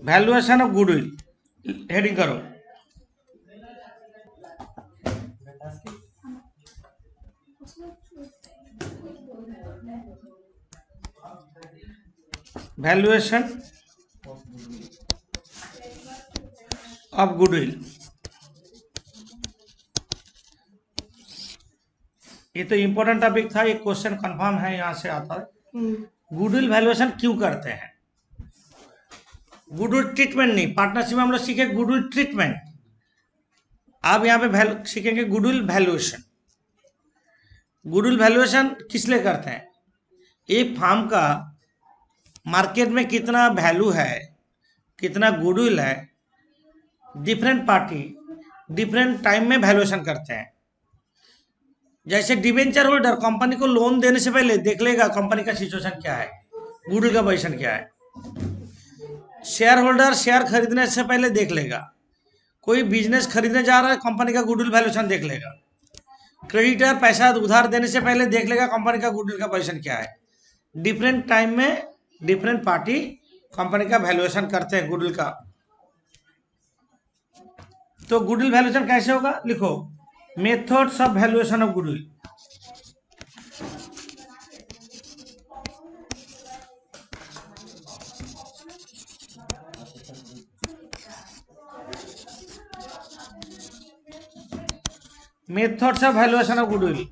Valuation of goodwill heading करो। Valuation of goodwill. ये तो इंपॉर्टेंट टॉपिक था, ये क्वेश्चन कंफर्म है, यहां से आता है। गुडविल वैल्यूएशन क्यों करते हैं? गुडविल ट्रीटमेंट नहीं, पार्टनरशिप में हम लोग सीखे गुडविल ट्रीटमेंट। आप यहाँ पे सीखेंगे गुडविल वैल्यूएशन। गुडविल वैल्यूएशन किस लिए करते हैं? एक फर्म का मार्केट में कितना वैल्यू है, कितना गुडविल है, डिफरेंट पार्टी डिफरेंट टाइम में वैल्यूएशन करते हैं। जैसे डिवेंचर होल्डर कंपनी को लोन देने से पहले देख लेगा कंपनी का सिचुएशन क्या है, गुडविल का पोजीशन क्या है। शेयर होल्डर शेयर खरीदने से पहले देख लेगा। कोई बिजनेस खरीदने जा रहा है, कंपनी का गुडविल वैल्यूएशन देख लेगा। क्रेडिटर पैसा उधार देने से पहले देख लेगा कंपनी का गुडविल का पोजीशन क्या है। डिफरेंट टाइम में डिफरेंट पार्टी कंपनी का वैल्यूएशन करते हैं गुडविल का। तो गुडविल वैल्यूएशन कैसे होगा, लिखो methods of valuation of goodwill. Methods of valuation of goodwill.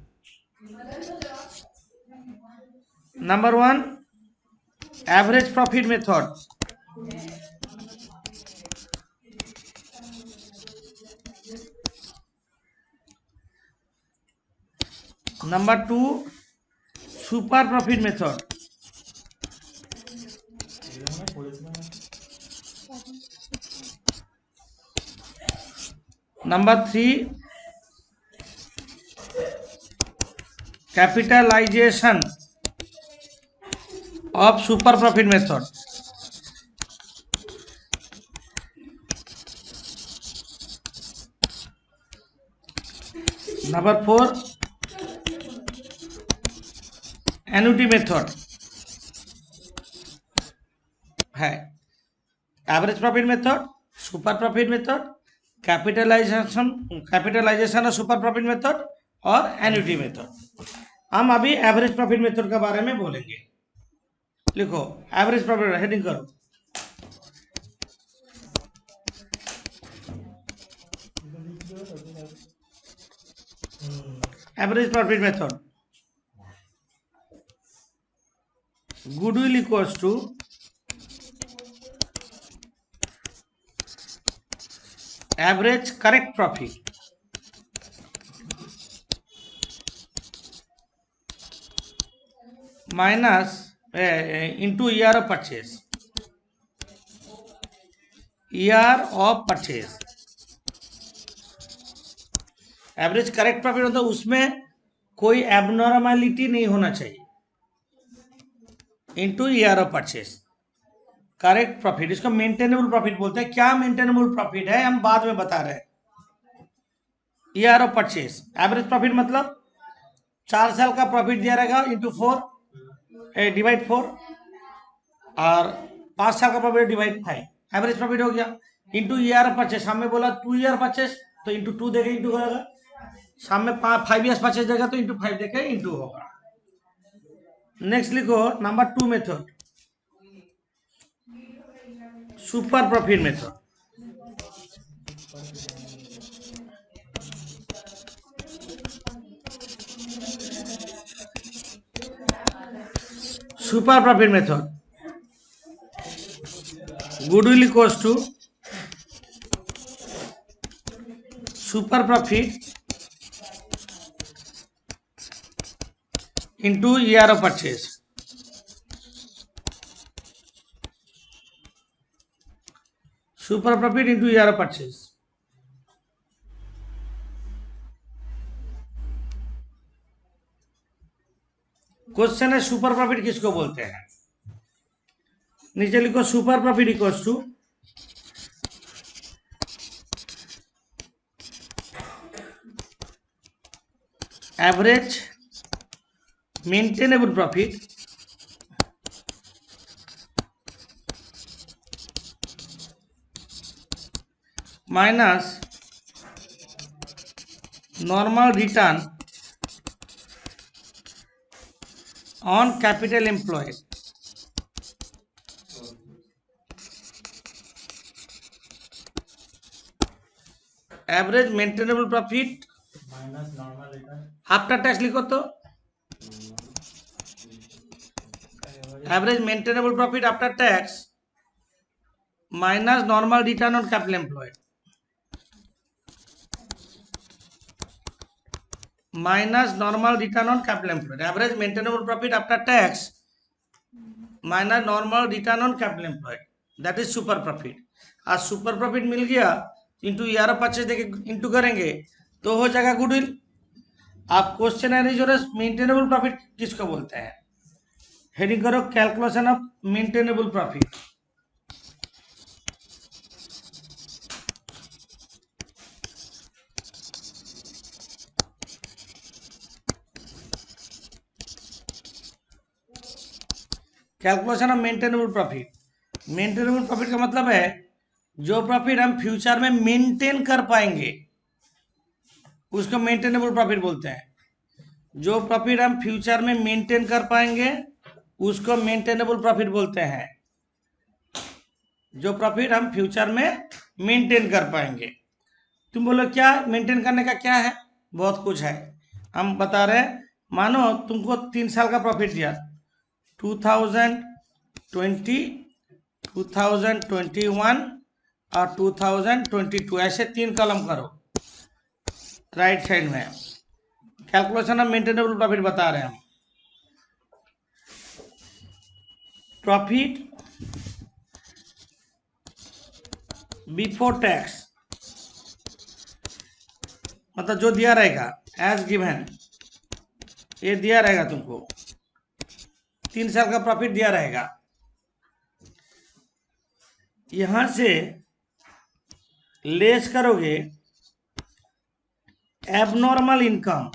Number 1, average profit method. Number 2, super profit method. Number 3, capitalisation of super profit method. Number 4, annuity method है। Average profit method, super profit method, capitalisation of super profit method और annuity method. हम अभी average profit method के बारे में बोलेंगे। लिखो average profit, heading करो। Average profit method, goodwill equals to average correct profit minus into year of purchase. Year of purchase average correct profit होता है, उसमें कोई एबनॉर्मलिटी नहीं होना चाहिए। Into year of purchase correct profit, इसको मेंटेनेबल प्रॉफिट बोलते हैं। क्या मेंटेनेबल प्रॉफिट है हम बाद में बता रहे हैं। Year of purchase average profit मतलब 4 साल का प्रॉफिट दिया रहेगा इंटू 4 डिवाइड 4 और 5 साल का प्रॉफिट डिवाइड 5, एवरेज प्रॉफिट हो गया। इंटू ईयर ऑफ परचेज, सामने बोला 2 ईयर परचेज तो इंटू 2 देगा, इंटू होगा। सामने 5 ईयर परचेज देगा तो इंटू 5 देगा, इंटू होगा। नेक्स्ट लिखो number 2 method, super profit method. Super profit method, goodwill equals to super profit into year of purchase. Super profit into year of purchase. Question है super profit किसको बोलते हैं। नीचे लिखो super profit equals to average maintainable profit minus normal return on capital employed. Average maintainable profit minus normal return after tax लिखो तो average maintainable profit after tax minus normal return on capital employed minus normal return on capital employed. Average maintainable profit after tax minus normal return on capital employed, that is super profit. आज super profit मिल गया into year of purchase देके into करेंगे तो हो जाएगा goodwill. आप question है जो मेंटेनेबल प्रॉफिट किसको बोलते हैं, हेडिंग करो calculation of maintainable profit. Calculation of maintainable profit. Maintainable profit का मतलब है जो प्रॉफिट हम फ्यूचर में मेंटेन कर पाएंगे उसको मेंटेनेबल प्रॉफिट बोलते हैं। जो प्रॉफिट हम फ्यूचर में मेंटेन कर पाएंगे उसको मेंटेनेबल प्रॉफिट बोलते हैं। जो प्रॉफिट हम फ्यूचर में मेंटेन कर पाएंगे। तुम बोलो क्या मेंटेन करने का क्या है, बहुत कुछ है। हम बता रहे हैं, मानो तुमको 3 साल का प्रॉफिट दिया 2020, 2021 और 2022, ऐसे 3 कॉलम करो राइट साइड में। कैलकुलेशन ऑफ मेंटेनेबल प्रॉफिट बता रहे हैं हम। प्रॉफिट बिफोर टैक्स मतलब जो दिया रहेगा एज गिवन, ये दिया रहेगा तुमको 3 साल का प्रॉफिट दिया रहेगा। यहां से लेस करोगे एबनॉर्मल इनकम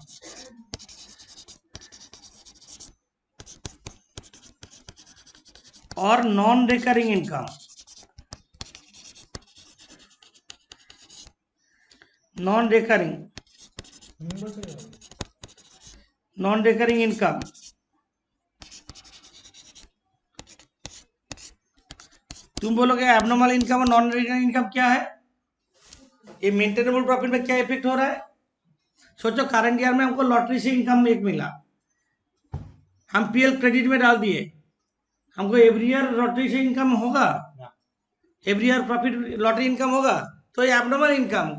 और non recurring income. Non recurring income तुम बोलोगे एबनॉर्मल इनकम और नॉन रिकरिंग इनकम क्या है, ये मेंटेनेबल प्रॉफिट में क्या इफेक्ट हो रहा है। सोचो करंट ईयर में हमको लॉटरी से इनकम एक मिला, हम पीएल क्रेडिट में डाल दिए, हमको एवरी ईयर लॉटरी से इनकम होगा, every year profit lottery income होगा, तो ये एबनॉर्मल इनकम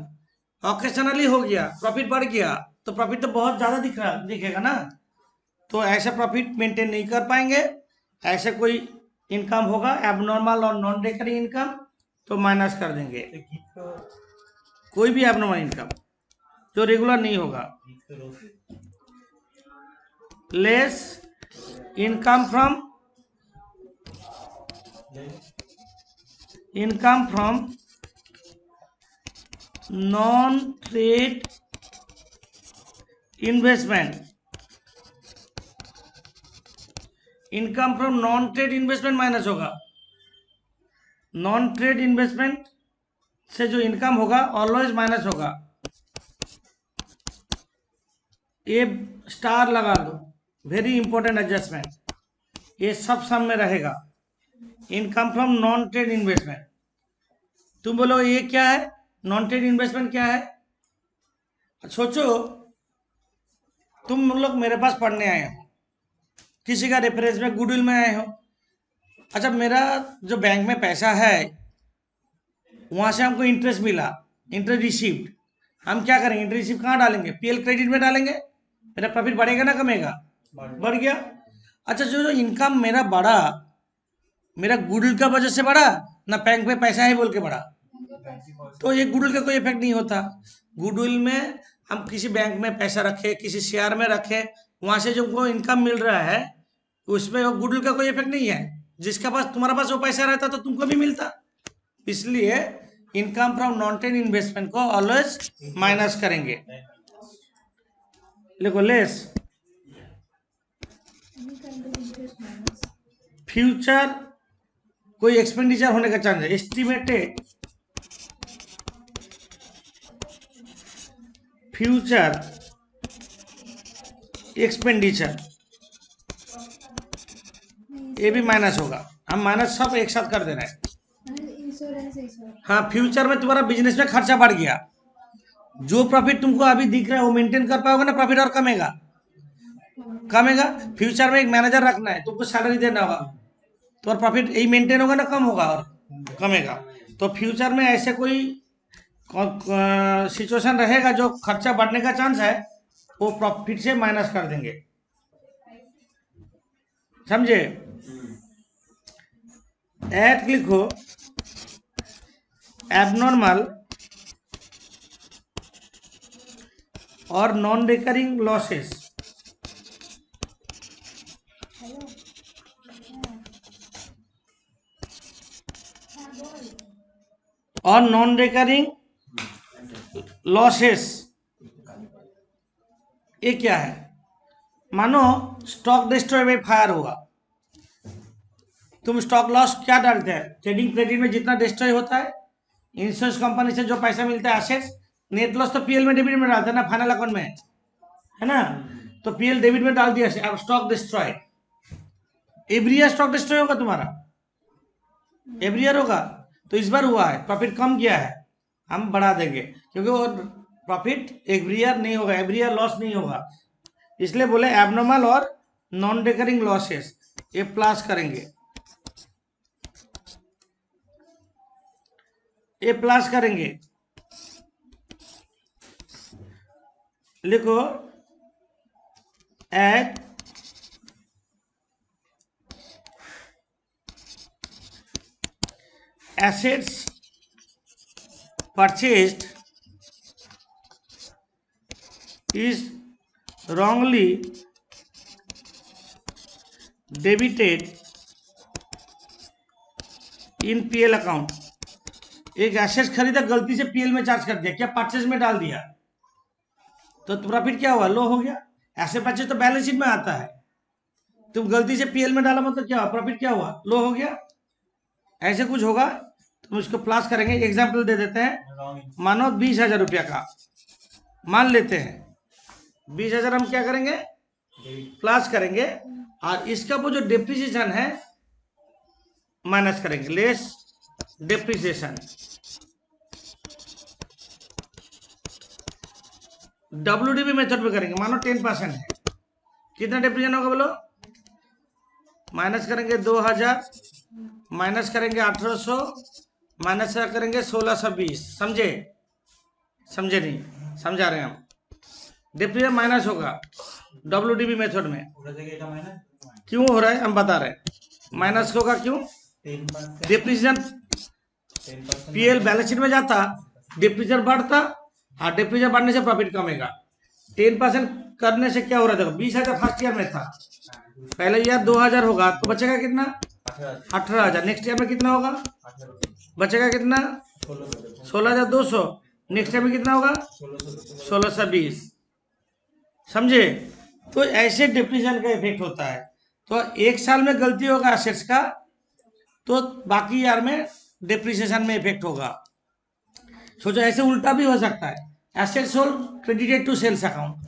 ऑकेशनली हो गया, प्रॉफिट बढ़ गया तो प्रॉफिट तो बहुत ज्यादा दिखेगा ना। तो ऐसा प्रॉफिट मेंटेन नहीं कर पाएंगे। ऐसे कोई इनकम होगा एबनॉर्मल और नॉन रिकरिंग इनकम तो माइनस कर देंगे। कोई भी एबनॉर्मल इनकम जो रेगुलर नहीं होगा, less income from non trade investment. Income from non trade investment minus होगा। नॉन ट्रेड इन्वेस्टमेंट से जो इनकम होगा ऑलवेज माइनस होगा। ये स्टार लगा दो, वेरी इंपॉर्टेंट एडजस्टमेंट, ये सब सम में रहेगा। Income from non trade investment, तुम बोलो ये क्या है, नॉन ट्रेड इन्वेस्टमेंट क्या है। सोचो तुम लोग मेरे पास पढ़ने आए हो, किसी का रेफरेंस में गुडविल में आए हो। अच्छा, मेरा जो बैंक में पैसा है वहां से हमको इंटरेस्ट मिला, इंटरेस्ट रिसीव्ड, हम क्या करेंगे, इंटरेस्ट रिसीव कहाँ डालेंगे, पीएल क्रेडिट में डालेंगे। मेरा प्रॉफिट बढ़ेगा ना कमेगा, बढ़ गया। अच्छा, जो इनकम मेरा बढ़ा, मेरा गुडविल का वजह से बढ़ा ना बैंक में पैसा है बोल के बढ़ा, तो ये गुडविल का कोई इफेक्ट नहीं होता। गुडविल में हम किसी बैंक में पैसा रखे, किसी शेयर में रखे, वहां से जो हमको इनकम मिल रहा है उसमें गुडविल का कोई इफेक्ट नहीं है। जिसके पास तुम्हारा पास वो पैसा रहता तो तुमको भी मिलता। इसलिए income from non trade investment को ऑलवेज माइनस करेंगे। देखो लेस फ्यूचर कोई एक्सपेंडिचर होने का चांस है, एस्टिमेटेड फ्यूचर एक्सपेंडिचर, ये भी माइनस होगा। हम माइनस सब एक साथ कर दे रहे हैं। इंश्योरेंस हाँ, फ्यूचर में तुम्हारा बिजनेस में खर्चा बढ़ गया, जो प्रॉफिट तुमको अभी दिख रहा है वो मेंटेन कर पाओगे ना, प्रॉफिट और कमेगा। कमेगा, फ्यूचर में एक मैनेजर रखना है, तुमको सैलरी देना होगा, तो और प्रॉफिट यही मेंटेन होगा ना, कम होगा और कमेगा। तो फ्यूचर में ऐसे कोई सिचुएशन रहेगा जो खर्चा बढ़ने का चांस है, वो प्रॉफिट से माइनस कर देंगे, समझे। एट लिखो एबनॉर्मल और नॉन रिकरिंग लॉसेस, और नॉन रिकरिंग लॉसेस, ये क्या है? मानो स्टॉक डिस्ट्रॉय बाय फायर हुआ, तुम स्टॉक लॉस क्या डालते हैं? ट्रेडिंग क्रेडिट में जितना डिस्ट्रॉय होता है, इंश्योरेंस कंपनी से जो पैसा मिलता है एसेट्स, नेट लॉस तो पीएल में डेबिट में डालते हैं ना, फाइनल अकाउंट में, है ना। तो पीएल डेबिट में डाल दिया, अब stock destroy, every year stock destroy होगा तुम्हारा, एवरी ईयर होगा। तो इस बार हुआ है, प्रॉफिट कम किया है, हम बढ़ा देंगे, क्योंकि वो प्रॉफिट एवरी ईयर नहीं होगा, एवरी ईयर लॉस नहीं होगा, इसलिए बोले एबनॉर्मल और नॉन रिकरिंग लॉसेस, ये प्लस करेंगे, ये प्लस करेंगे। लिखो at assets purchased is wrongly debited in PL account। एक एसेट खरीदा, गलती से पीएल में चार्ज कर दिया, क्या परचेज में डाल दिया, तो प्रॉफिट क्या हुआ? लो हो गया। ऐसे परचेज तो बैलेंस शीट में आता है, तुम गलती से पीएल में डाला, मतलब क्या हुआ? प्रॉफिट क्या हुआ? लो हो गया। ऐसे कुछ होगा, तुम इसको प्लस करेंगे। एग्जाम्पल दे देते हैं, मानो 20,000 रुपया का मान लेते हैं, 20,000 हम क्या करेंगे? प्लस करेंगे, और इसका वो जो डेप्रिसिएशन है माइनस करेंगे, लेस डेप्रिसिएशन। WDV मेथड में करेंगे, मानो 10% है, कितना डेप्रिसिएशन होगा बोलो? माइनस करेंगे 2,000, माइनस करेंगे 1,800, माइनस करेंगे 1,620, समझे? समझे नहीं? समझा रहे हैं हम। डेप्रिसिएशन माइनस होगा WDV मेथड में। क्यों हो रहा है हम बता रहे हैं, माइनस होगा क्यों? डेप्रिसिएशन पीएल बैलेंस शीट में जाता, डेप्रिसिएशन बढ़ता, और डेप्रिसिएशन बढ़ने से प्रॉफिट कमेगा। 10% करने से क्या हो रहा था? 20,000 फर्स्ट ईयर में था, पहले ईयर 2,000 होगा, तो बचेगा कितना? 18,000। नेक्स्ट ईयर में कितना होगा? बचेगा कितना? 16,200। नेक्स्ट ईयर में कितना होगा? 1,620, समझे? तो ऐसे डिप्रिसिएशन का इफेक्ट होता है। तो एक साल में गलती होगा एसेट्स का, तो बाकी ईयर में डिप्रिसिएशन में इफेक्ट होगा। सोचो ऐसे उल्टा भी हो सकता है, assets sold credited to sales account,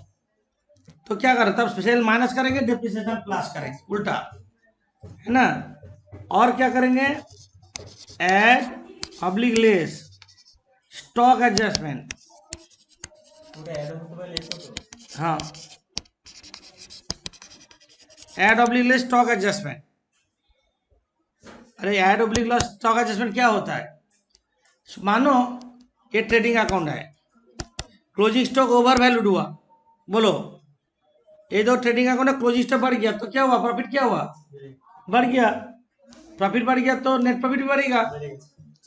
तो क्या करें? तब सेल माइनस करेंगे, डिप्रिसिएशन प्लस करेंगे, उल्टा, है ना। और क्या करेंगे? Add oblique less stock adjustment, हाँ, add oblique less stock adjustment. अरे add oblique less stock adjustment क्या होता है? मानो ये ट्रेडिंग अकाउंट है, क्लोजिंग स्टॉक ओवर वैल्यूड हुआ, बोलो ये जो ट्रेडिंग अकाउंट है, क्लोजिंग स्टॉक बढ़ गया, तो क्या हुआ? प्रॉफिट क्या हुआ? बढ़ गया। प्रॉफिट बढ़ गया तो नेट प्रॉफिट भी बढ़ेगा,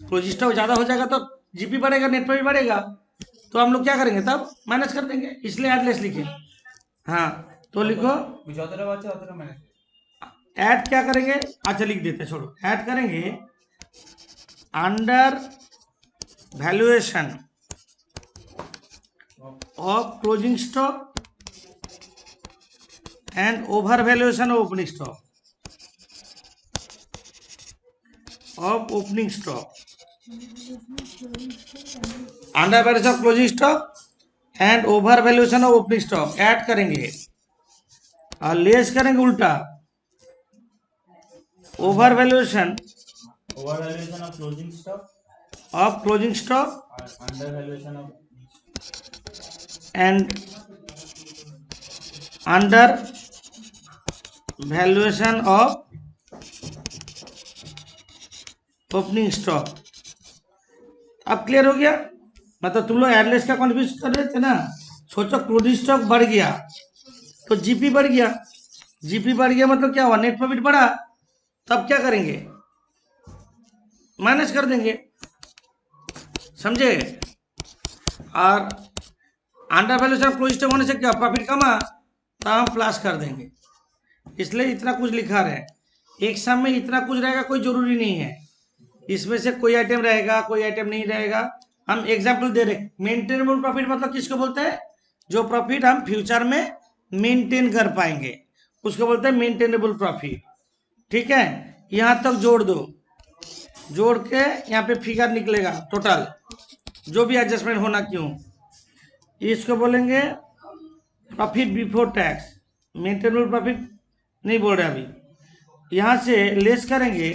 क्लोजिंग स्टॉक ज्यादा हो जाएगा तो जीपी बढ़ेगा, नेट प्रॉफिट बढ़ेगा, तो हम लोग क्या करेंगे? तब माइनस कर देंगे, इसलिए ऐड लेस लिखे। हाँ, तो लिखो ऐड क्या करेंगे? अच्छा लिख देते, छोड़ो, ऐड करेंगे under valuation of closing stock and over valuation of opening stock, of opening stock, under valuation of closing stock and over valuation of opening stock add करेंगे और लेस करेंगे उल्टा over valuation Overvaluation of closing stock of closing stock or undervaluation of and under valuation of opening stock. अब clear हो गया? मतलब तुम लोग एडलेस का कन्फ्यूज कर रहे थे ना। सोचो क्लोजिंग स्टॉक बढ़ गया तो जीपी बढ़ गया, जीपी बढ़ गया मतलब क्या हुआ, नेट प्रॉफिट बढ़ा, तब क्या करेंगे, माइनस कर देंगे, समझे। और under valuation of closing stock होने से क्या प्रॉफिट कमा तो हम प्लस कर देंगे, इसलिए इतना कुछ लिखा रहे। एक सम में इतना कुछ रहेगा कोई जरूरी नहीं है, इसमें से कोई आइटम रहेगा कोई आइटम नहीं रहेगा। हम एग्जांपल दे रहे, मेंटेनेबल प्रॉफिट मतलब किसको बोलते हैं, जो प्रॉफिट हम फ्यूचर में मेंटेन कर पाएंगे उसको बोलते हैं मेंटेनेबल प्रॉफिट। ठीक है, यहां तक जोड़ दो, जोड़ के यहाँ पे फिगर निकलेगा टोटल जो भी एडजस्टमेंट होना क्यों, इसको बोलेंगे profit before tax. Maintainable profit नहीं बोल रहे अभी, यहां से लेस करेंगे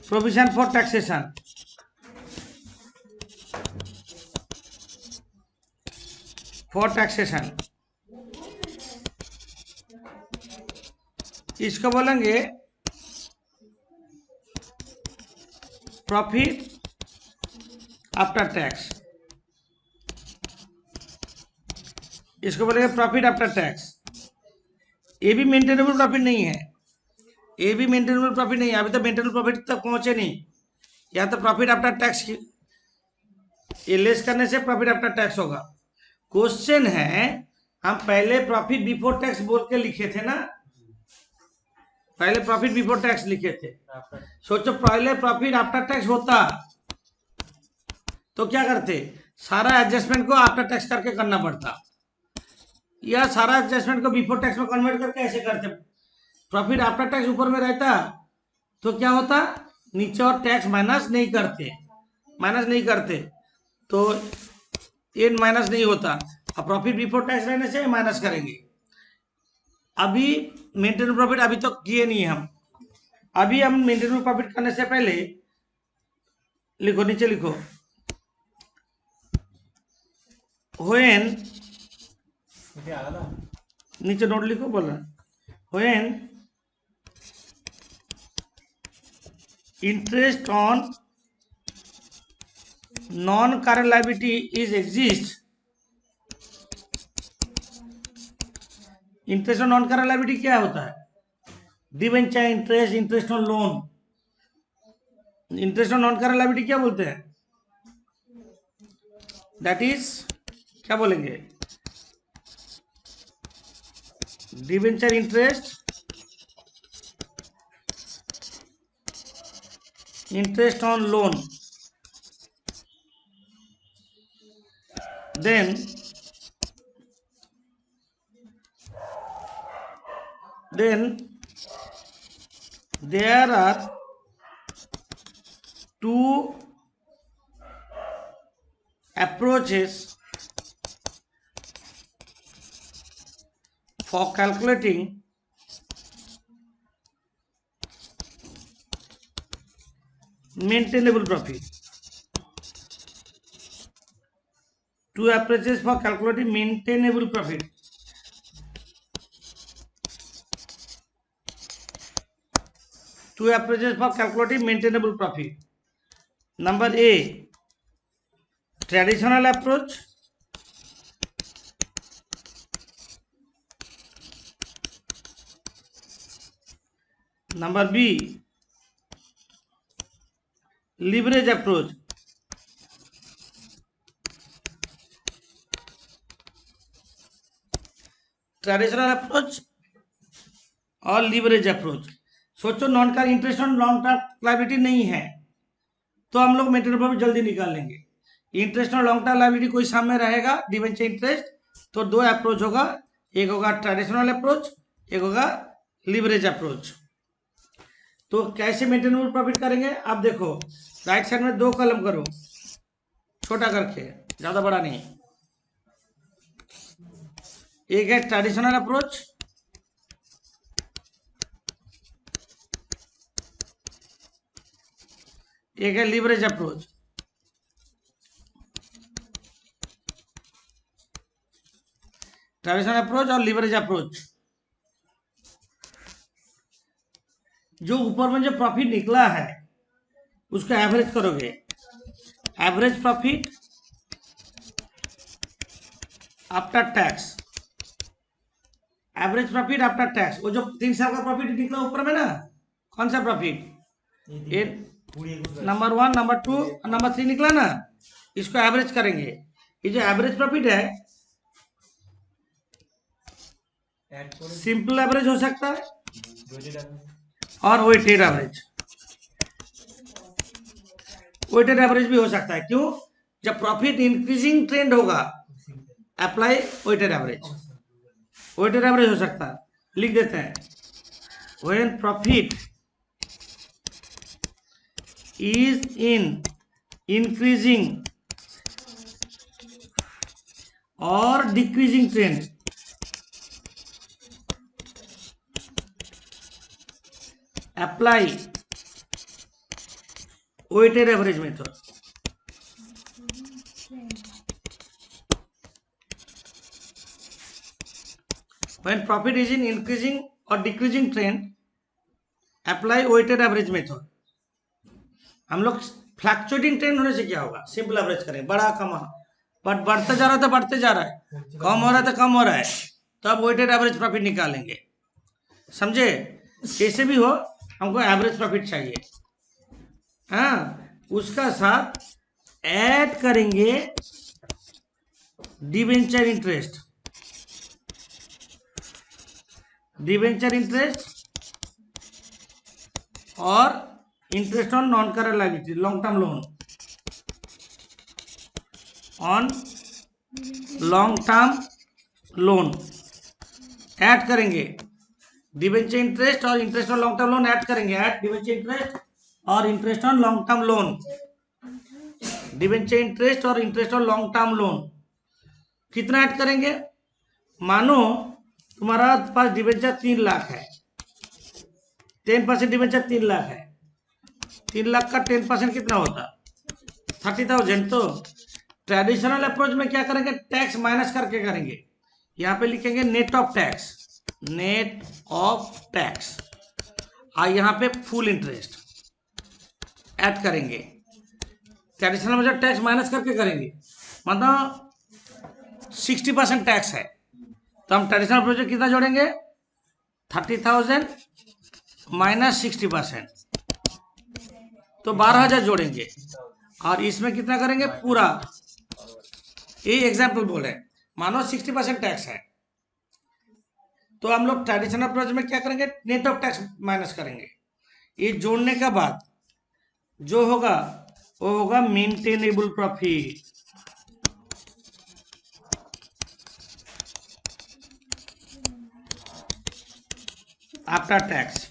provision for taxation, for taxation इसको बोलेंगे प्रॉफिट आफ्टर टैक्स, इसको बोलेंगे प्रॉफिट आफ्टर टैक्स। ये भी मेंटेनेबल प्रॉफिट नहीं है, ये भी मेंटेनेबल प्रॉफिट नहीं है, अभी तो मेंटेनेबल प्रॉफिट तक पहुंचे नहीं, या तो प्रॉफिट आफ्टर टैक्स की ये लेस करने से प्रॉफिट आफ्टर टैक्स होगा। क्वेश्चन है हम पहले प्रॉफिट बिफोर टैक्स बोल के लिखे थे ना, पहले प्रॉफिट बिफोर टैक्स लिखे थे। सोचो पहले प्रॉफिट आफ्टर टैक्स होता तो क्या करते, सारा एडजस्टमेंट को आफ्टर टैक्स करके करना पड़ता, या सारा एडजस्टमेंट को बिफोर टैक्स में कन्वर्ट करके ऐसे करते। प्रॉफिट आफ्टर टैक्स ऊपर में रहता तो क्या होता, नीचे और टैक्स माइनस नहीं करते, माइनस नहीं करते तो ये माइनस नहीं होता। अब प्रॉफिट बिफोर टैक्स रहने से माइनस करेंगे। अभी मेंटेनेबल प्रॉफिट अभी तो किए नहीं हम, अभी हम मेंटेनेबल प्रॉफिट करने से पहले लिखो, नीचे लिखो व्हेन, नीचे नोट लिखो, बोल रहा when interest on non current liability is exist, interest on non current liability क्या होता है, debenture interest, interest on loan, interest on non current liability क्या बोलते हैं, दैट इज क्या बोलेंगे, debenture interest, interest on loan, then there are two approaches for calculating maintainable profit. Two approaches for calculating maintainable profit. Two approaches for calculating maintainable profit. Number A, traditional approach. Number B, leverage approach. Traditional approach और leverage approach. सोचो non का interest on long term liability नहीं है तो हम लोग maintainable profit जल्दी निकाल लेंगे। Interest on long term liability कोई सामने रहेगा, डिबेंचर इंटरेस्ट, तो दो अप्रोच होगा, एक होगा ट्रेडिशनल अप्रोच, एक होगा लीवरेज अप्रोच। तो कैसे मेंटेनेबल प्रॉफिट करेंगे, आप देखो राइट साइड में दो कॉलम करो, छोटा करके, ज्यादा बड़ा नहीं, एक है ट्रेडिशनल अप्रोच, एक है लीवरेज अप्रोच। ट्रेडिशनल अप्रोच और लीवरेज अप्रोच। जो ऊपर में जो प्रॉफिट निकला है उसको एवरेज करोगे, average profit after tax, average profit after tax. वो जो 3 साल का प्रॉफिट निकला ऊपर में ना, कौन सा प्रॉफिट, ये नंबर 1, नंबर 2, नंबर 3 निकला ना, इसको एवरेज करेंगे। ये जो एवरेज प्रॉफिट है सिंपल एवरेज हो सकता है और वेटेड एवरेज, वेटेड एवरेज भी हो सकता है। क्यों, जब प्रॉफिट इंक्रीजिंग ट्रेंड होगा apply weighted average, weighted average हो सकता है। लिख देते हैं, when profit is in increasing और decreasing trend, apply weighted average method. When profit is in increasing or decreasing trend, apply weighted average method। हम लोग फ्लक्चुएटिंग ट्रेंड होने से क्या होगा, सिंपल एवरेज करें, बड़ा कमा, बट बढ़ते जा रहा है तो बढ़ते जा रहा है, कम हो रहा है तो कम हो रहा है, तो अब वेटेड एवरेज प्रॉफिट निकालेंगे। समझे, कैसे भी हो हमको एवरेज प्रॉफिट चाहिए। हाँ, उसका साथ ऐड करेंगे डिबेंचर इंटरेस्ट, डिबेंचर इंटरेस्ट और interest on non current liability, long term loan, on long term loan add करेंगे। डिबेंचर इंटरेस्ट और interest on long term loan add करेंगे, ऐड डिबेंचर इंटरेस्ट और interest on long term loan, debenture interest और interest on long term loan. कितना add करेंगे, मानो तुम्हारा पास debenture 3 lakh है, 10% डिबेंचर 3 लाख है, 3 लाख का 10% कितना होता, 30,000। तो ट्रेडिशनल अप्रोच में क्या करेंगे, टैक्स माइनस करके करेंगे। यहाँ पे लिखेंगे net of tax, net of tax, और यहाँ पे फुल इंटरेस्ट ऐड करेंगे। ट्रेडिशनल में जब टैक्स माइनस करके करेंगे, मतलब 60% टैक्स है, तो हम ट्रेडिशनल अप्रोच में कितना जोड़ेंगे, 30,000 माइनस 60%, तो 12,000 जोड़ेंगे। और इसमें कितना करेंगे, पूरा, ये एग्जाम्पल बोले, मानो 60% टैक्स है, तो हम लोग ट्रेडिशनल अप्रोच में क्या करेंगे, नेट ऑफ टैक्स माइनस करेंगे। ये जोड़ने के बाद जो होगा वो होगा maintainable profit after tax,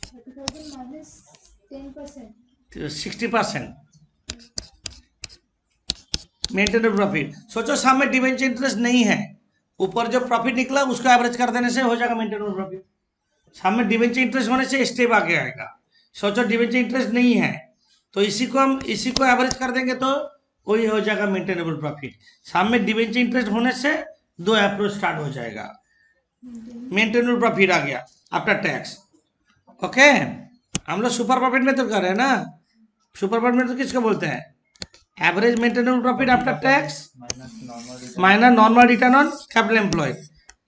60% maintainable profit. सोचो सामने डिबेंचर इंटरेस्ट नहीं है, ऊपर जो प्रॉफिट निकला उसको एवरेज कर देने से हो जाएगा मेंटेनेबल प्रॉफिट। सामने डिबेंचर इंटरेस्ट होने से स्टेप आगे आएगा। सोचो डिबेंचर इंटरेस्ट नहीं है, तो इसी को एवरेज कर देंगे तो वही हो जाएगा मेंटेनेबल प्रॉफिट। सामने डिबेंचर इंटरेस्ट होने से 2 अप्रोच स्टार्ट हो जाएगा, मेंटेनेबल प्रॉफिट आ गया आफ्टर टैक्स। ओके, हम लोग सुपर प्रॉफिट में तो कर रहे हैं ना, सुपर प्रॉफिट में तो किसको बोलते हैं, average maintainable profit after tax minus normal return on capital employed.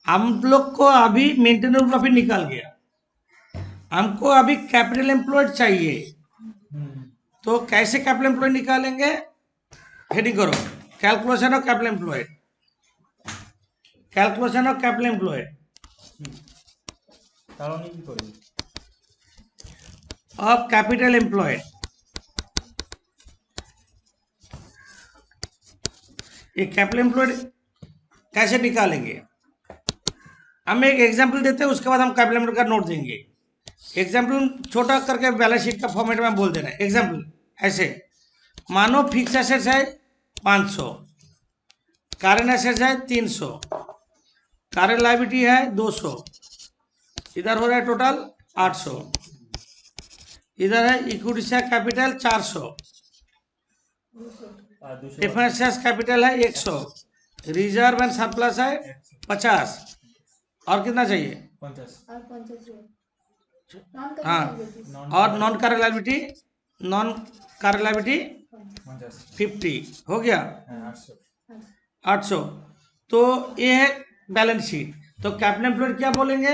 हम लोग को अभी मेंटेनेबल प्रॉफिट निकाल गया, हमको अभी कैपिटल एम्प्लॉयड चाहिए, तो कैसे कैपिटल एम्प्लॉयड निकालेंगे, हेडिंग करो, calculation of capital employed, calculation of capital employed of capital employed. ये कैपिटल एम्प्लॉयड कैसे निकालेंगे, हम एक एग्जांपल देते हैं, उसके बाद हम कैपिटल एम्प्लॉयड का नोट देंगे। एग्जांपल छोटा करके बैलेंस शीट का फॉर्मेट में बोल दे रहे हैं। एग्जांपल ऐसे, मानो फिक्स एसेट्स है 500, करंट एसेट्स है 300, करंट लायबिलिटी है 200, इधर हो रहा है टोटल 800, इधर है equity share capital 400, preference share capital है 100, रिजर्व एंड सरप्लस है 50, और कितना चाहिए? 50 हाँ, और नॉन करंट लायबिलिटी 50 हो गया, 800। तो ये है बैलेंस शीट। तो कैपिटल एम्प्लॉयड क्या बोलेंगे?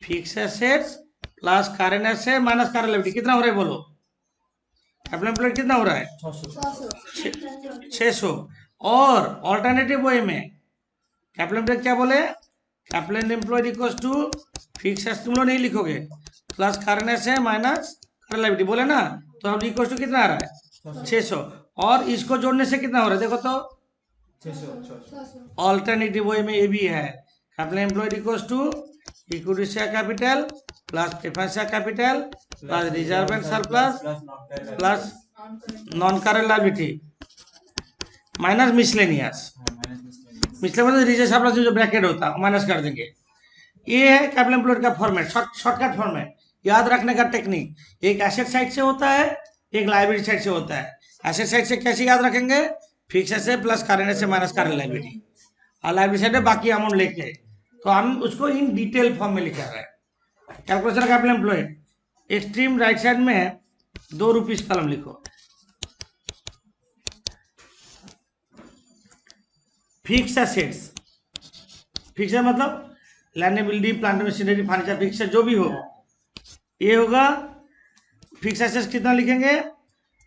Fix assets plus current asset minus current liability. कितना हो रहा है बोलो? कैपिटल एम्प्लॉयड कितना हो रहा है? 600। और ऑल्टरनेटिव वे में कैपिटल एम्प्लॉयड क्या बोले? Capital employed equals to fix asset, तुम लोग नहीं लिखोगे, plus current asset minus current liability बोले ना, तो अब इक्वल्स टू कितना आ रहा है? 600। और इसको जोड़ने से कितना हो रहा है देखो तो? 600। ऑल्टरनेटिव वे में ये भी है, capital employed equals to equity share capital plus preference share capital plus reserve and surplus plus non current liability minus miscellaneous. Miscellaneous reserve surplus जो ब्रैकेट होता है माइनस कर देंगे। ये है कैपिटल एम्प्लॉयड का फॉर्मेट, शॉर्टकट फॉर्मेट, याद रखने का टेक्निक। एक एसेट साइड से होता है, एक लायबिलिटी साइड से होता है। एसेट साइड से कैसे याद रखेंगे? Fix asset plus current asset minus current liability, और लायबिलिटी साइड में बाकी अमाउंट लेके, तो हम उसको इन डिटेल फॉर्म में लिखा है। Calculation capital employed, extreme right side में 2 रुपीस कलम लिखो। फिक्स एसेट्स, फिक्स है मतलब land building plant machinery furniture fix जो भी हो, ये होगा फिक्स एसेट्स। कितना लिखेंगे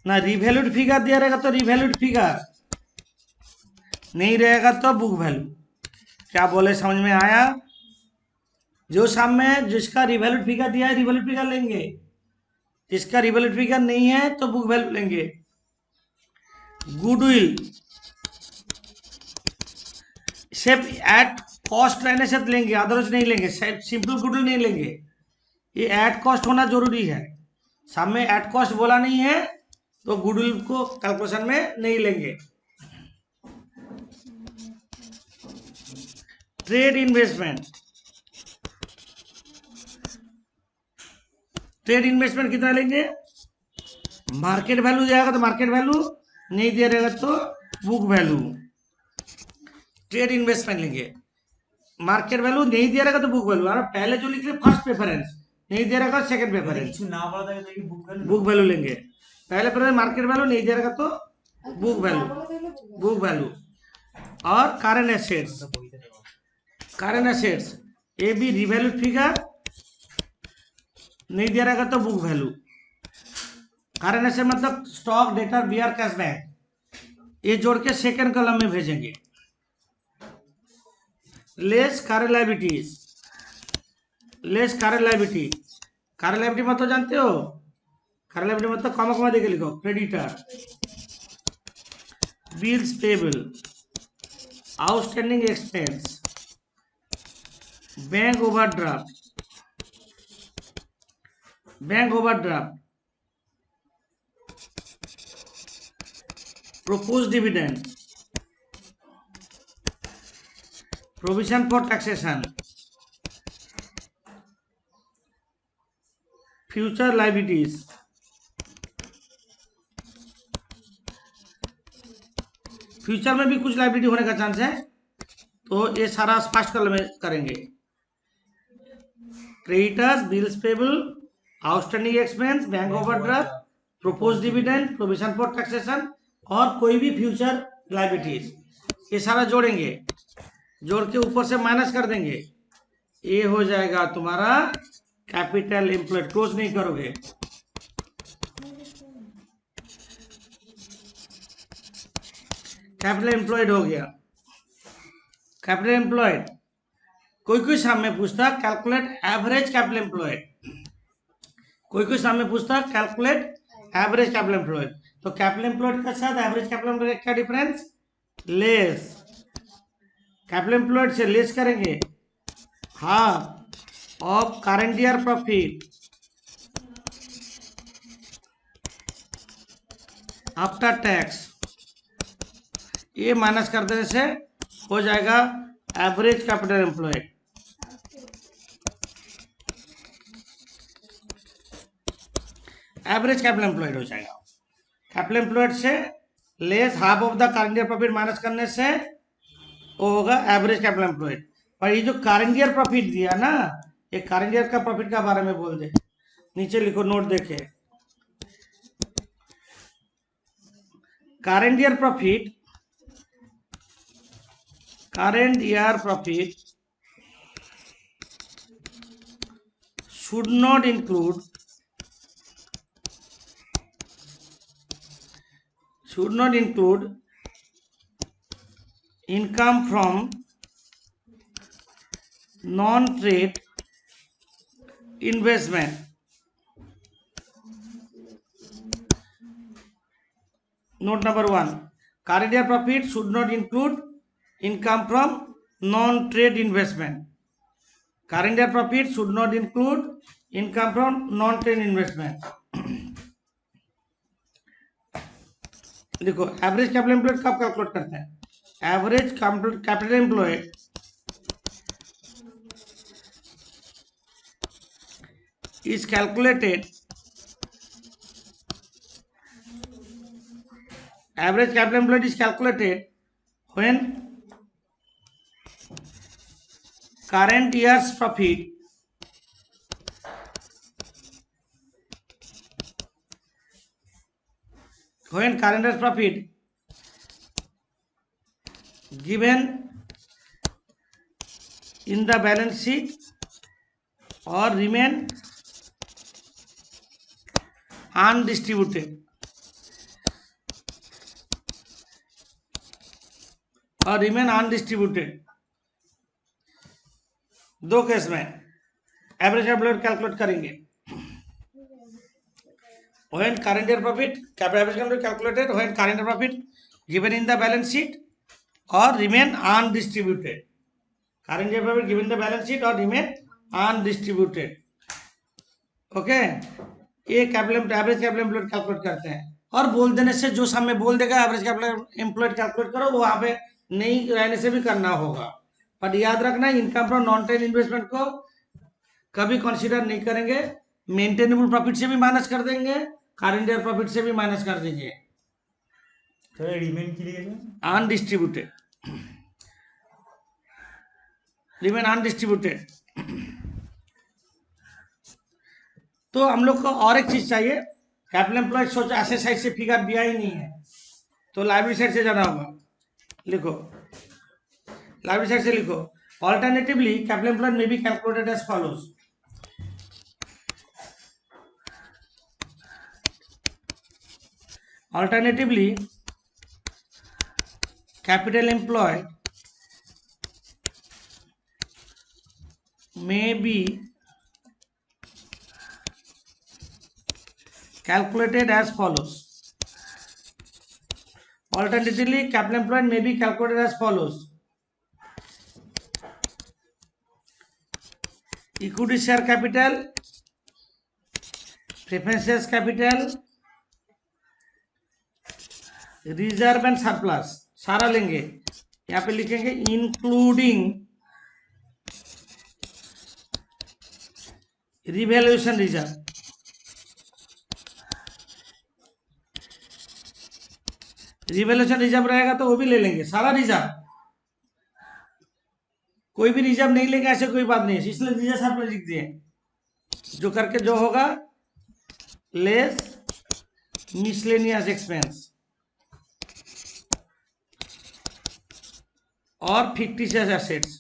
ना? रिवैल्यूड फिगर दिया रहेगा तो रिवैल्यूड फिगर, नहीं रहेगा तो बुक वैल्यू। क्या बोले, समझ में आया? जो सामने जिसका रिवैल्यूड फिगर दिया है रिवैल्यूड फिगर लेंगे, जिसका रिवैल्यूड फिगर नहीं है तो बुक वैल्यू लेंगे। गुडविल सिर्फ एट कॉस्ट रहने से लेंगे, अदरवाइज नहीं लेंगे। सिंपल गुडविल नहीं लेंगे, ये एट कॉस्ट होना जरूरी है। सामने एट कॉस्ट बोला नहीं है तो गुडविल को कैलकुलेशन में नहीं लेंगे। ट्रेड इन्वेस्टमेंट, ट्रेड इन्वेस्टमेंट कितना लेंगे? मार्केट वैल्यू जाएगा तो मार्केट वैल्यू, नहीं दिया रहेगा तो बुक वैल्यू। ट्रेड इन्वेस्टमेंट लेंगे, मार्केट वैल्यू नहीं दिया रहेगा तो बुक वैल्यू। और पहले जो लिख रहे फर्स्ट प्रेफरेंस, नहीं दिया रहेगा सेकंड प्रेफरेंस, बुक वैल्यू लेंगे। पहले प्रेफरेंस मार्केट वैल्यू, नहीं दिया रहेगा तो बुक वैल्यू। और करंट एसेट्स, करंट एसेट्स ये भी रिवैल्यू फिगर, नहीं दिया रहेगा तो बुक वैल्यू। करंट एसेट मतलब stock, debtor, B R, cash bank, ये जोड़ के सेकंड कॉलम में भेजेंगे। Less current liabilities, less current liability, current liability मतलब जानते हो? करंट लायबिलिटी मतलब कॉमा कॉमा देके लिखो। Creditor, bills payable, outstanding expense, bank overdraft, bank overdraft, proposed dividend, provision for taxation, future liabilities, future में भी कुछ लायबिलिटी होने का चांस है, तो ये सारा स्पष्ट कलम में करेंगे। Creditors, bills payable, outstanding expense, bank overdraft, propose dividend, provision for taxation और कोई भी फ्यूचर लायबिलिटीज, ये सारा जोड़ेंगे। जोड़ के ऊपर से माइनस कर देंगे, ये हो जाएगा तुम्हारा कैपिटल एम्प्लॉयड। क्लोज नहीं करोगे। कैपिटल एम्प्लॉयड हो गया। कैपिटल एम्प्लॉयड कोई सामने पूछता कैलकुलेट एवरेज कैपिटल एम्प्लॉयड, कोई सामने पूछता कैलकुलेट एवरेज कैपिटल एम्प्लॉयड। तो कैपिटल एम्प्लॉयड के साथ एवरेज कैपिटल एम्प्लॉयड क्या डिफरेंस? लेस। कैपिटल एम्प्लॉयड से लेस करेंगे half of current year profit after tax, ये माइनस कर देने से हो जाएगा average capital employed, average capital employed हो जाएगा। कैपिटल एम्प्लॉयड से less half of the current year profit minus करने से वो होगा एवरेज कैपिटल एम्प्लॉयड। और ये जो करंट ईयर प्रॉफिट दिया ना, ये करंट ईयर का प्रॉफिट के बारे में बोल दे, नीचे लिखो नोट देखे, current year profit, current year profit should not include income from non-trade investment. Note number 1, current year profit should not include income from non-trade investment. Current year profit should not include income from non-trade investment. देखो average capital employed कब calculate करते हैं? Average capital employed is calculated, average capital employed is calculated when current year's profit given in the balance sheet or remain undistributed, दो case में average capital calculate करेंगे। when current year profit average capital calculated when current year profit given in the balance sheet or remain undistributed, current year profit given in the balance sheet or remain undistributed, okay. ये capital average capital employed calculate करते हैं, और बोल देने से जो सामने बोल देगा एवरेज कैपिटल एम्प्लॉयड कैलकुलेट करो, वो वहां पे नहीं रहने से भी करना होगा। पर याद रखना income from non trade investment को कभी कंसीडर नहीं करेंगे, मेंटेनेबल प्रॉफिट से भी माइनस कर देंगे, करंट ईयर प्रॉफिट से भी माइनस कर देंगे। तो रिमेन के लिए अनडिस्ट्रीब्यूटेड, रिमेन अनडिस्ट्रीब्यूटेड। तो हम लोग को और एक चीज चाहिए, कैपिटल एम्प्लॉयड सोचा ऐसे साइड से फिगर दिया ही नहीं है, तो लाइब्रेरी साइड से जाना होगा। लिखो लाइब्रेरी साइड से लिखो, alternatively capital employed may be calculated as follows. Alternatively, capital employed may be calculated as follows. Alternatively, capital employed may be calculated as follows. Equity share capital, preference capital, reserve and surplus सारा लेंगे, यहाँ पे लिखेंगे including revaluation reserve, revaluation reserve रहेगा तो वो भी ले लेंगे सारा रिजर्व, कोई भी रिजर्व नहीं लेंगे ऐसे कोई बात नहीं है, इसलिए रिजर्व सरप्लस लिख दिए, जो करके जो होगा लेस मिसलेनियस एक्सपेंस और फिक्टिशियस एसेट्स,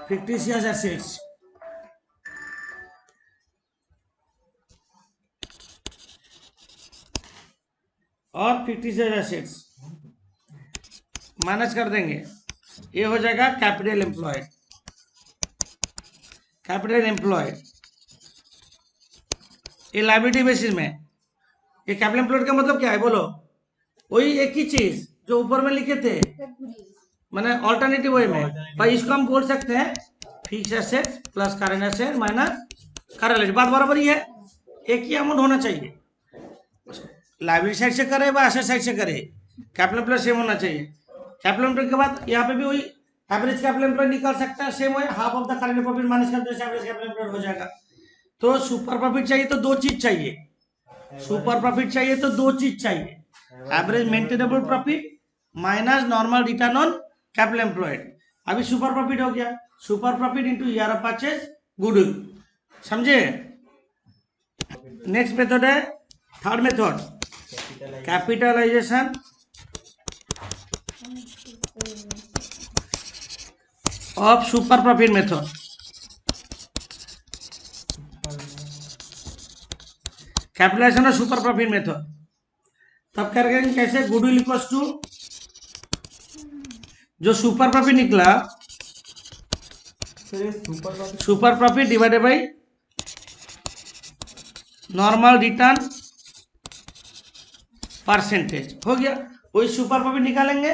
फिक्टिशियस एसेट्स और फिक्टिशियस एसेट्स माइनस कर देंगे, ये हो जाएगा कैपिटल एम्प्लॉयड। कैपिटल एम्प्लॉयड ये लायबिलिटी बेसिस में, ये कैपिटल एम्प्लॉयड का मतलब क्या है बोलो? वही एक ही चीज जो ऊपर में लिखे थे, मैंने ऑल्टरनेटिव वे में, भाई इसको हम बोल सकते हैं fix asset plus current asset minus current asset, बात बराबर ही है, एक ही अमाउंट होना चाहिए, लायबिलिटी साइड से करे या एसेट साइड से करे, कैपिटल प्लस सेम होना चाहिए। कैपिटल एम्प्लॉय के बाद यहाँ पे भी वही एवरेज कैपिटल एम्प्लॉय निकाल सकता है, सेम है half of the current profit minus कर दो, एवरेज कैपिटल एम्प्लॉय हो जाएगा। तो सुपर प्रॉफिट चाहिए तो दो चीज चाहिए, सुपर प्रॉफिट चाहिए तो दो चीज चाहिए, average maintainable profit minus normal return on capital employed. अभी सुपर प्रॉफिट हो गया, super profit into year of purchase goodwill, समझे। नेक्स्ट मेथड है third method, capitalisation of super profit method. Capitalisation of super profit method तब करेंगे कैसे, goodwill equals to जो super profit निकला, सर ये super profit super profit divided by normal return percentage हो गया। वही सुपर प्रॉफिट निकालेंगे,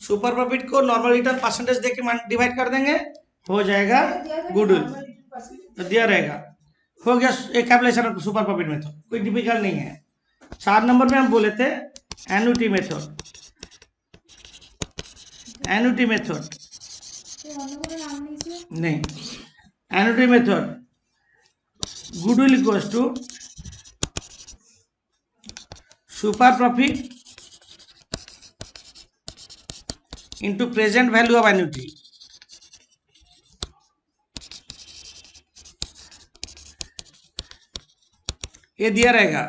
सुपर प्रॉफिट को नॉर्मल रिटर्न परसेंटेज देके डिवाइड कर देंगे, हो जाएगा गुडविल, तो दिया रहेगा। हो गया एक कैपिटलाइजेशन सुपर प्रॉफिट मेथड, कोई डिफिकल्ट नहीं है। 4 नंबर में हम बोले थे एन्युटी मेथड, एन्युटी मेथड नहीं, annuity method goodwill equals to super profit into present value of annuity. ये दिया रहेगा,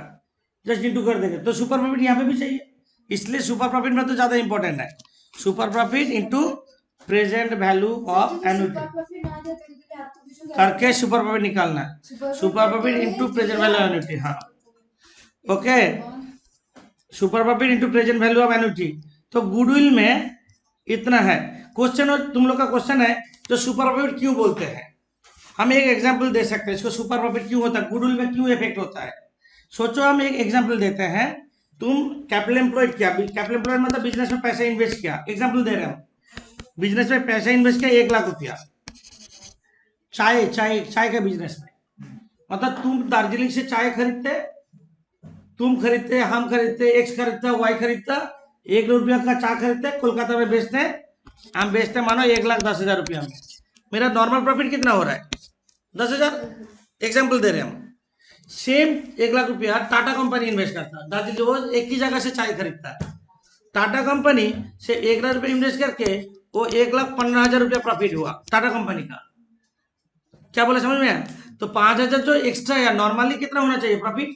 जस्ट इंटू कर देंगे। तो सुपर प्रॉफिट यहाँ पे भी चाहिए, इसलिए सुपर प्रॉफिट में तो ज्यादा इंपॉर्टेंट है, super profit into present value of annuity करके सुपर प्रॉफिट निकालना है, super profit into present value of annuity. हाँ okay, super profit into present value of annuity. तो गुडविल में इतना है। क्वेश्चन, और तुम लोग का क्वेश्चन है तो सुपर प्रॉफिट क्यों बोलते हैं, हम एक एग्जांपल दे सकते हैं इसको, सुपर प्रॉफिट क्यों होता है, गुडविल में क्यों इफेक्ट होता है। सोचो हम एक एग्जांपल देते हैं, तुम कैपिटल एम्प्लॉयड किया, कैपिटल एम्प्लॉयड मतलब बिजनेस में पैसा इन्वेस्ट किया, एग्जांपल दे रहे हैं, बिजनेस में पैसा इन्वेस्ट किया 1 लाख रुपया, चाय चाय चाय के बिजनेस में, मतलब तुम दार्जिलिंग से चाय खरीदते, तुम खरीदते, हम खरीदते, एक्स खरीदता, वाई खरीदता, 1 रुपया का चाय खरीदते, कोलकाता में बेचते हैं, हम बेचते हैं मानो 1,10,000 रुपया में, मेरा नॉर्मल प्रॉफिट कितना हो रहा है 10,000, एग्जाम्पल दे रहे हैं हम। सेम 1 लाख रुपया टाटा कंपनी इन्वेस्ट करता है, दार्जिलिंग रोज एक ही जगह से चाय खरीदता है, टाटा कंपनी से 1 लाख रुपया इन्वेस्ट करके वो 1,15,000 रुपया प्रॉफिट हुआ टाटा कंपनी का, क्या बोला समझ में आया। तो 5,000 जो एक्स्ट्रा है, नॉर्मली कितना होना चाहिए प्रॉफिट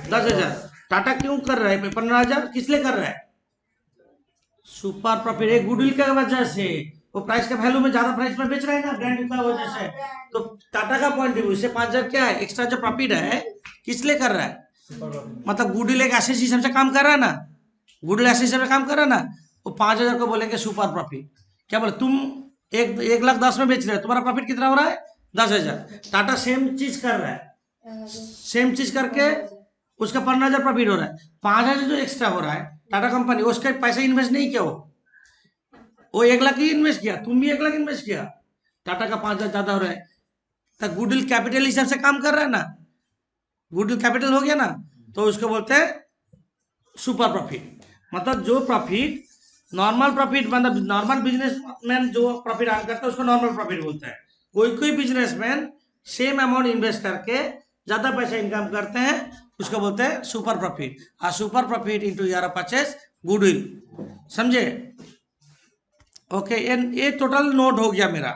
10,000, टाटा क्यों कर रहा है 15,000, किस लिए कर रहा है, सुपर प्रॉफिट, एक गुडविल की वजह से, वो प्राइस का वैल्यू में ज्यादा प्राइस में बेच रहा है ना ब्रांड की वजह से, तो टाटा का पॉइंट ऑफ व्यू से 5,000 क्या है एक्स्ट्रा जो प्रॉफिट है, किस लिए कर रहा है, मतलब गुडविल एक ऐसे सिस्टम से काम कर रहा है ना, गुडविल ऐसे सिस्टम से काम कर रहा है ना, वो 5,000 को बोलेंगे सुपर प्रॉफिट। क्या बोले, तुम 1,10,000 में बेच रहे हो, तुम्हारा प्रॉफिट कितना हो रहा है 10,000, टाटा सेम चीज कर रहा है, सेम चीज करके उसका 15,000 प्रॉफिट हो रहा है, 5,000 जो एक्स्ट्रा हो रहा है टाटा कंपनी, उसका पैसा इन्वेस्ट नहीं किया, वो 1 लाख ही इन्वेस्ट किया, तुम भी 1 लाख इन्वेस्ट किया, टाटा का 5,000 ज्यादा हो रहा है, तो गुडविल कैपिटल हिसाब से काम कर रहा है ना, गुडविल कैपिटल हो गया ना, तो उसको बोलते हैं सुपर प्रॉफिट। मतलब जो प्रॉफिट नॉर्मल प्रॉफिट, मतलब नॉर्मल बिजनेसमैन जो प्रॉफिट अर्न करता है उसको नॉर्मल प्रॉफिट बोलते हैं, कोई कोई बिजनेसमैन सेम अमाउंट इन्वेस्ट करके ज्यादा पैसा इनकम करते हैं, उसको बोलते हैं सुपर प्रॉफिट। और super profit into year of purchase goodwill, समझे। ओके, ये टोटल नोट हो गया मेरा।